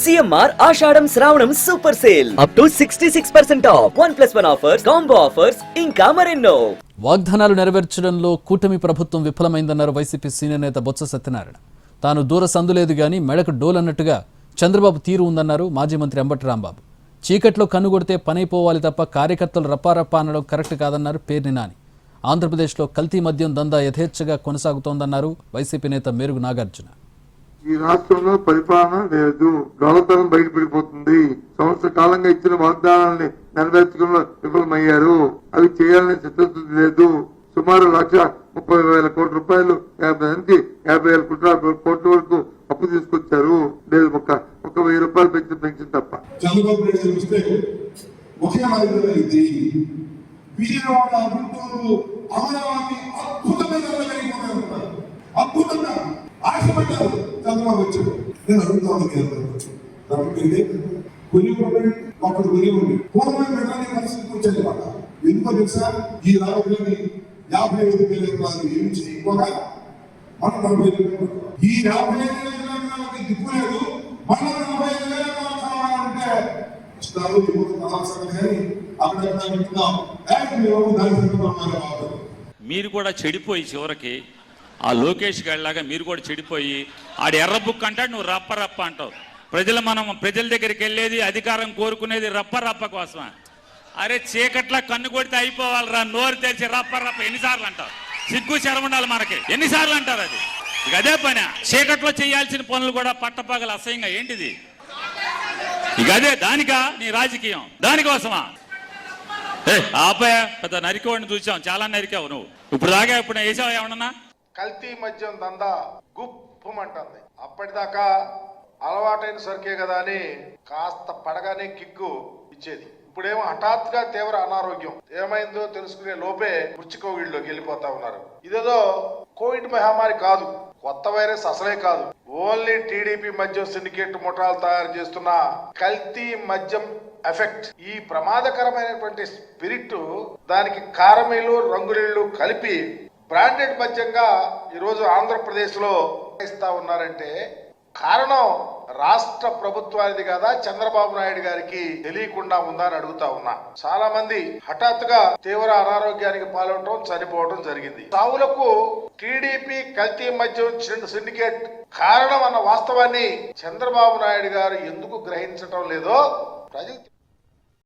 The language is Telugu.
సిఎంఆర్ ఆషాఢం శ్రావణం super sale up to 66% of 1+1 offers, combo offers, ఇంకా మరెన్నో. వాగ్దానాలు నెరవేర్చడంలో కూటమి ప్రభుత్వం విఫలమైందన్నారు వైసీపీ సీనియర్ నేత బొత్స సత్యనారాయణ. తాను దూర సందులేదు గాని మెడకు డోలన్నట్టుగా చంద్రబాబు తీరు ఉందన్నారు మాజీ మంత్రి అంబటి రాంబాబు. చీకట్లో కన్నుగొడితే పనైపోవాలి తప్ప కార్యకర్తలు రప్పారప్పా అనడం కరెక్ట్ కాదన్నారు పేర్ని నాని. ఆంధ్రప్రదేశ్లో కల్తీ మద్యం దందా యథేచ్ఛగా కొనసాగుతోందన్నారు వైసీపీ నేత మేరుగు నాగార్జున. ఈ రాష్ట్రంలో పరిపాలన లేదు, గొడవతనం బయటపడిపోతుంది. సంవత్సర కాలంగా ఇచ్చిన వాగ్దానాన్ని నెరవేర్చడంలో విఫలమయ్యారు. అవి చేయాలనే చిత్తశుద్ధి లేదు. సుమారు 1,30,000 కోట్ల రూపాయలు 50,000 కోట్ల వరకు అప్పు తీసుకొచ్చారు. లేదు ఒక 1,000 రూపాయలు పెంచిన తప్ప. చంద్రబాబు నాయుడు వస్తే ఒకే మార్గమైంది. విజయవాడ, గుంటూరు, అమరావతి అద్భుతంగా ఆశపడ్డారు. చంద్రబాబు వచ్చాడు. నేను అడుగుతాను కొన్ని అప్పుడు కొని ఉంది పూర్వమైన మెట్రానికి పరిస్థితి వచ్చేది మాట. ఎందుకో తెలుసా? ఈ రాజులని 55,000 ఎకరాలు ఏమి చేయకుండా మనం 45,000 ఈ 55,000 ఎకరాలకి దిక్కు లేదు. మనం 45,000 ఎకరాలు కావాలంటే ఇష్టాలు కానీ అక్కడ మీరు కూడా చెడిపోయి చివరికి ఆ లోకేష్ గారిలాగా మీరు కూడా చెడిపోయి ఆడు ఎర్ర బుక్ అంటాడు, నువ్వు రప్ప అంటావు. ప్రజల దగ్గరికి వెళ్ళేది అధికారం కోరుకునేది రప్ప కోసమా? అరే చీకట్లా కన్ను కొడితే అయిపోవాలరా, నోరు తెరిచి రప్ప ఎన్నిసార్లు అంటావు? సిగ్గు శరం ఉండాలి మనకి. ఎన్నిసార్లు అంటారు? అది ఇక అదే పని. చీకట్లో చేయాల్సిన పనులు కూడా పట్టపగలు అసహ్యంగా ఏంటిది? ఇక అదే దానికా నీ రాజకీయం? దానికోసమా? ఆపే పెద్ద నరికేవాడిని చూసాం, చాలా నరికావు నువ్వు. ఇప్పుడు దాకా ఇప్పుడు వేసావు ఏమన్నా? కల్తీ మద్యం దందా గుప్పమంటుంది. అప్పటిదాకా అలవాటైన సరికే కదా అని కాస్త పడగానే కిక్కు ఇచ్చేది. ఇప్పుడేమో హఠాత్తుగా తీవ్ర అనారోగ్యం. ఏమైందో తెలుసుకునే లోపే మృత్యుకోవిడ్లోకి వెళ్ళిపోతా ఉన్నారు. ఇదేదో కోవిడ్ మహమ్మారి కాదు, కొత్త వైరస్ అసలే కాదు. ఓన్లీ టీడీపీ మద్యం సిండికేట్ ముఠాలు తయారు చేస్తున్న కల్తీ మద్యం ఎఫెక్ట్. ఈ ప్రమాదకరమైనటువంటి స్పిరిట్, దానికి కారమీలు రంగులీళ్లు కలిపి బ్రాండెడ్ మద్యంగా ఈరోజు ఆంధ్రప్రదేశ్ లో ఇస్తా ఉన్నారంటే కారణం రాష్ట్ర ప్రభుత్వానికి కదా, చంద్రబాబు నాయుడు గారికి తెలియకుండా ఉందా అని అడుగుతా ఉన్నా. చాలా మంది హఠాత్తుగా తీవ్ర అనారోగ్యానికి పాల్గొనడం, చనిపోవడం జరిగింది. సావులకు టీడీపీ కల్తీ మద్యం సిండికేట్ కారణం అన్న వాస్తవాన్ని చంద్రబాబు నాయుడు గారు ఎందుకు గ్రహించడం లేదో ప్రజలు